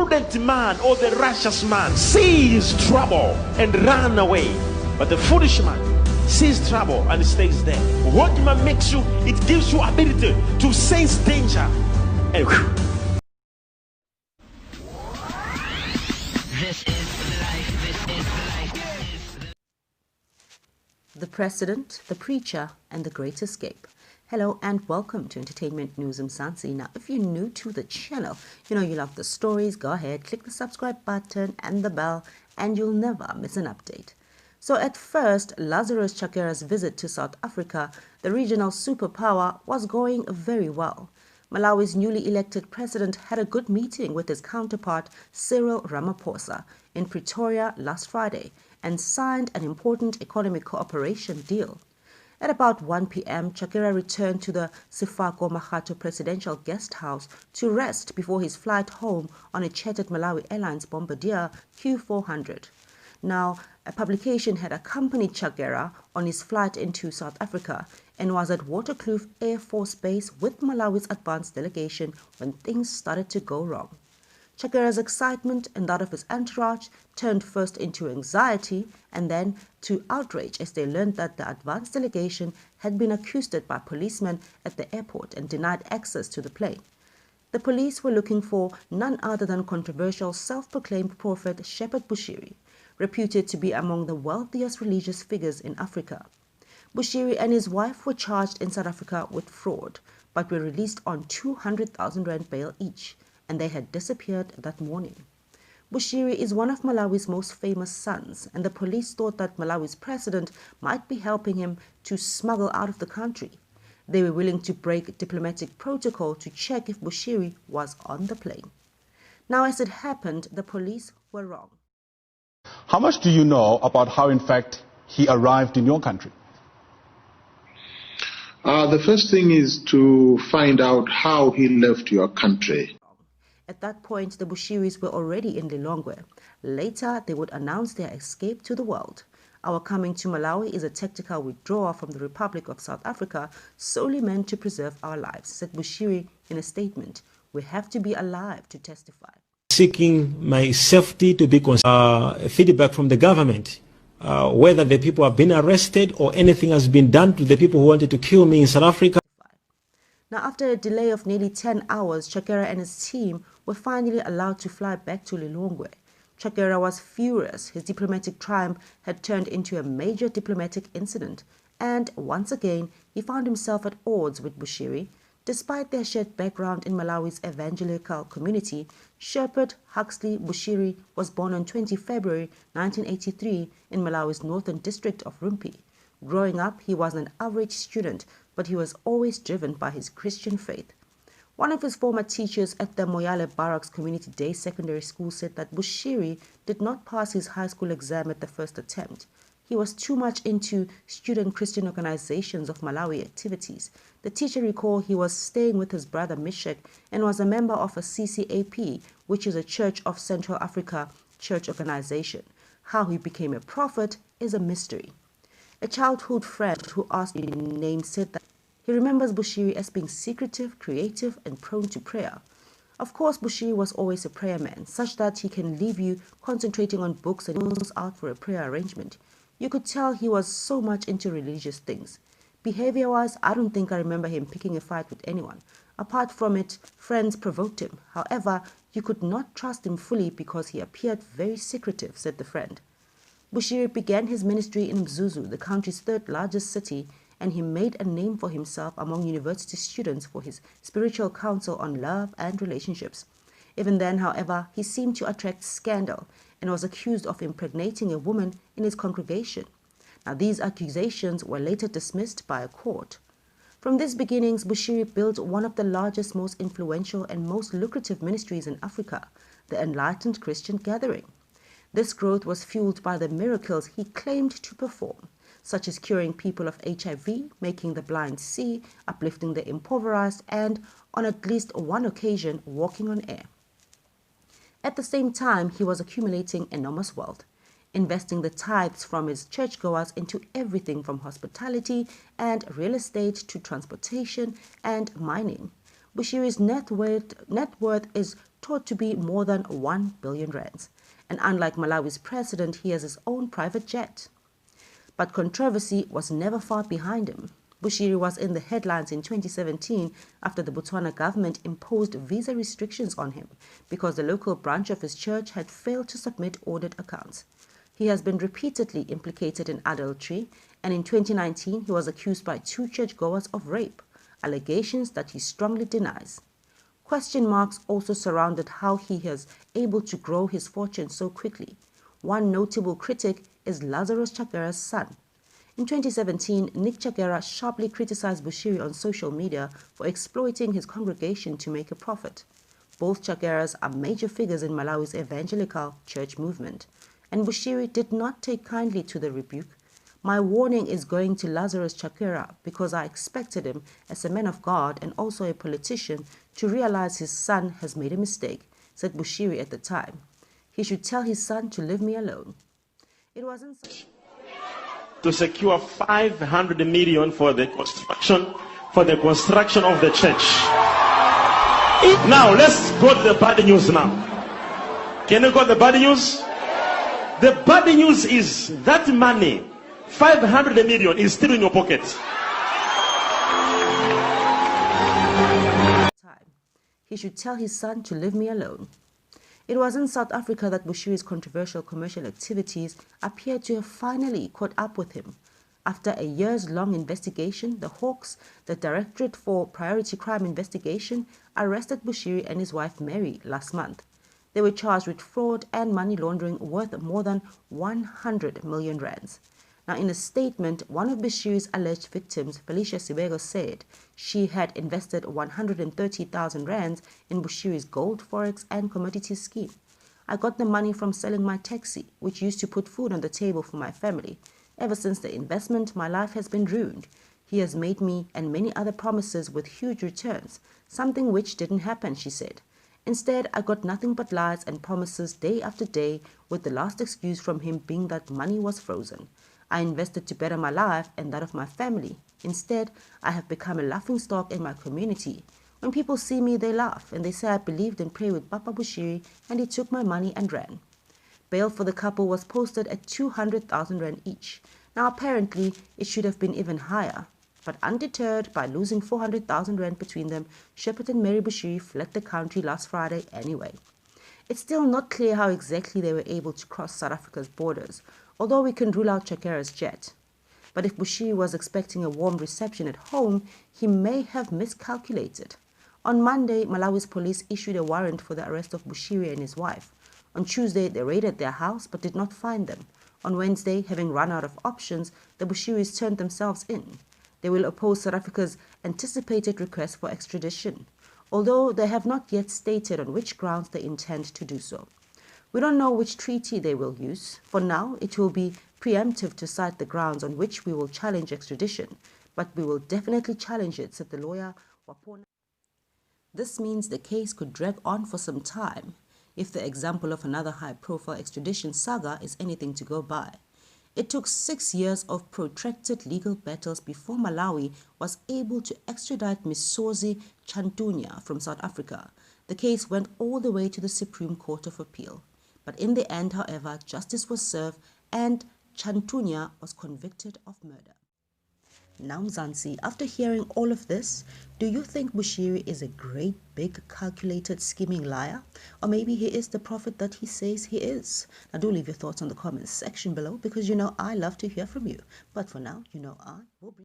prudent man or the righteous man sees trouble and run away, but the foolish man sees trouble and stays there. What man makes you, it gives you ability to sense danger and This is life. This is life. The President, the Preacher, and the Great Escape. Hello and welcome to Entertainment News Mzansi. Now, if you're new to the channel, you know you love the stories, go ahead, click the subscribe button and the bell, and you'll never miss an update. So at first, Lazarus Chakera's visit to South Africa, the regional superpower, was going very well. Malawi's newly elected president had a good meeting with his counterpart Cyril Ramaphosa in Pretoria last Friday and signed an important economic cooperation deal. At about 1 p.m., Chakera returned to the Sefako Makgatho Presidential Guest House to rest before his flight home on a chartered Malawi Airlines Bombardier Q400. Now, a publication had accompanied Chakera on his flight into South Africa and was at Waterkloof Air Force Base with Malawi's advanced delegation when things started to go wrong. Chakera's excitement and that of his entourage turned first into anxiety and then to outrage as they learned that the advanced delegation had been accosted by policemen at the airport and denied access to the plane. The police were looking for none other than controversial self-proclaimed prophet Shepherd Bushiri, reputed to be among the wealthiest religious figures in Africa. Bushiri and his wife were charged in South Africa with fraud, but were released on 200,000 rand bail each, and they had disappeared that morning. Bushiri is one of Malawi's most famous sons, and the police thought that Malawi's president might be helping him to smuggle out of the country. They were willing to break diplomatic protocol to check if Bushiri was on the plane. Now, as it happened, the police were wrong. How much do you know about how, in fact, he arrived in your country? The first thing is to find out how he left your country. At that point, the Bushiris were already in Lilongwe. Later, they would announce their escape to the world. Our coming to Malawi is a tactical withdrawal from the Republic of South Africa solely meant to preserve our lives, said Bushiri in a statement. We have to be alive to testify. Seeking my safety to be feedback from the government, whether the people have been arrested or anything has been done to the people who wanted to kill me in South Africa. Now, after a delay of nearly 10 hours, Chakera and his team were finally allowed to fly back to Lilongwe. Chakera was furious. His diplomatic triumph had turned into a major diplomatic incident, and once again, he found himself at odds with Bushiri. Despite their shared background in Malawi's evangelical community, Shepherd Huxley Bushiri was born on 20 February 1983 in Malawi's northern district of Rumpi. Growing up, he was an average student, but he was always driven by his Christian faith. One of his former teachers at the Moyale Barracks Community Day Secondary School said that Bushiri did not pass his high school exam at the first attempt. He was too much into student Christian organizations of Malawi activities. The teacher recalled he was staying with his brother Mishek and was a member of a CCAP, which is a Church of Central Africa church organization. How he became a prophet is a mystery. A childhood friend who asked his name said that he remembers Bushiri as being secretive, creative, and prone to prayer. Of course, Bushiri was always a prayer man, such that he can leave you concentrating on books and goes out for a prayer arrangement. You could tell he was so much into religious things. Behavior-wise, I don't think I remember him picking a fight with anyone. Apart from it, friends provoked him. However, you could not trust him fully because he appeared very secretive, said the friend. Bushiri began his ministry in Mzuzu, the country's third largest city, and he made a name for himself among university students for his spiritual counsel on love and relationships. Even then, however, he seemed to attract scandal and was accused of impregnating a woman in his congregation. Now, these accusations were later dismissed by a court. From these beginnings, Bushiri built one of the largest, most influential and most lucrative ministries in Africa, the Enlightened Christian Gathering. This growth was fueled by the miracles he claimed to perform, such as curing people of HIV, making the blind see, uplifting the impoverished, and, on at least one occasion, walking on air. At the same time, he was accumulating enormous wealth, investing the tithes from his churchgoers into everything from hospitality and real estate to transportation and mining. Bushiri's net worth is thought to be more than 1 billion rands. And unlike Malawi's president, he has his own private jet. But controversy was never far behind him. Bushiri was in the headlines in 2017 after the Botswana government imposed visa restrictions on him because the local branch of his church had failed to submit audit accounts. He has been repeatedly implicated in adultery, and in 2019 he was accused by 2 churchgoers of rape, allegations that he strongly denies. Question marks also surrounded how he is able to grow his fortune so quickly. One notable critic is Lazarus Chakera's son. In 2017, Nick Chakera sharply criticized Bushiri on social media for exploiting his congregation to make a profit. Both Chakeras are major figures in Malawi's evangelical church movement, and Bushiri did not take kindly to the rebuke. My warning is going to Lazarus Chakera because I expected him, as a man of God and also a politician, to realize his son has made a mistake, said Bushiri at the time. He should tell his son to leave me alone. It wasn't such to secure 500 million for the construction of the church. Now let's go to the bad news now. Can you go to the bad news? The bad news is that money, 500 million, is still in your pocket. He should tell his son to leave me alone. It was in South Africa that Bushiri's controversial commercial activities appeared to have finally caught up with him. After a years-long investigation, the Hawks, the Directorate for Priority Crime Investigation, arrested Bushiri and his wife Mary last month. They were charged with fraud and money laundering worth more than 100 million rands. Now, in a statement, one of Bushiri's alleged victims, Felicia Sibego, said she had invested 130,000 rands in Bushiri's gold, forex and commodities scheme. I got the money from selling my taxi, which used to put food on the table for my family. Ever since the investment, my life has been ruined. He has made me and many other promises with huge returns, something which didn't happen, she said. Instead, I got nothing but lies and promises day after day, with the last excuse from him being that money was frozen. I invested to better my life and that of my family. Instead, I have become a laughingstock in my community. When people see me, they laugh and they say I believed and prayed with Papa Bushiri and he took my money and ran. Bail for the couple was posted at 200,000 rand each. Now apparently, it should have been even higher. But undeterred by losing 400,000 rand between them, Shepherd and Mary Bushiri fled the country last Friday anyway. It's still not clear how exactly they were able to cross South Africa's borders, although we can rule out Chakera's jet. But if Bushiri was expecting a warm reception at home, he may have miscalculated. On Monday, Malawi's police issued a warrant for the arrest of Bushiri and his wife. On Tuesday, they raided their house but did not find them. On Wednesday, having run out of options, the Bushiris turned themselves in. They will oppose South Africa's anticipated request for extradition, although they have not yet stated on which grounds they intend to do so. We don't know which treaty they will use. For now, it will be preemptive to cite the grounds on which we will challenge extradition, but we will definitely challenge it, said the lawyer Wapona. This means the case could drag on for some time, if the example of another high-profile extradition saga is anything to go by. It took 6 years of protracted legal battles before Malawi was able to extradite Misozi Chantunya from South Africa. The case went all the way to the Supreme Court of Appeal. But in the end, however, justice was served and Chantunya was convicted of murder. Now, Mzansi, after hearing all of this, do you think Bushiri is a great, big, calculated, scheming liar? Or maybe he is the prophet that he says he is? Now, do leave your thoughts on the comments section below because you know I love to hear from you. But for now, you know I will be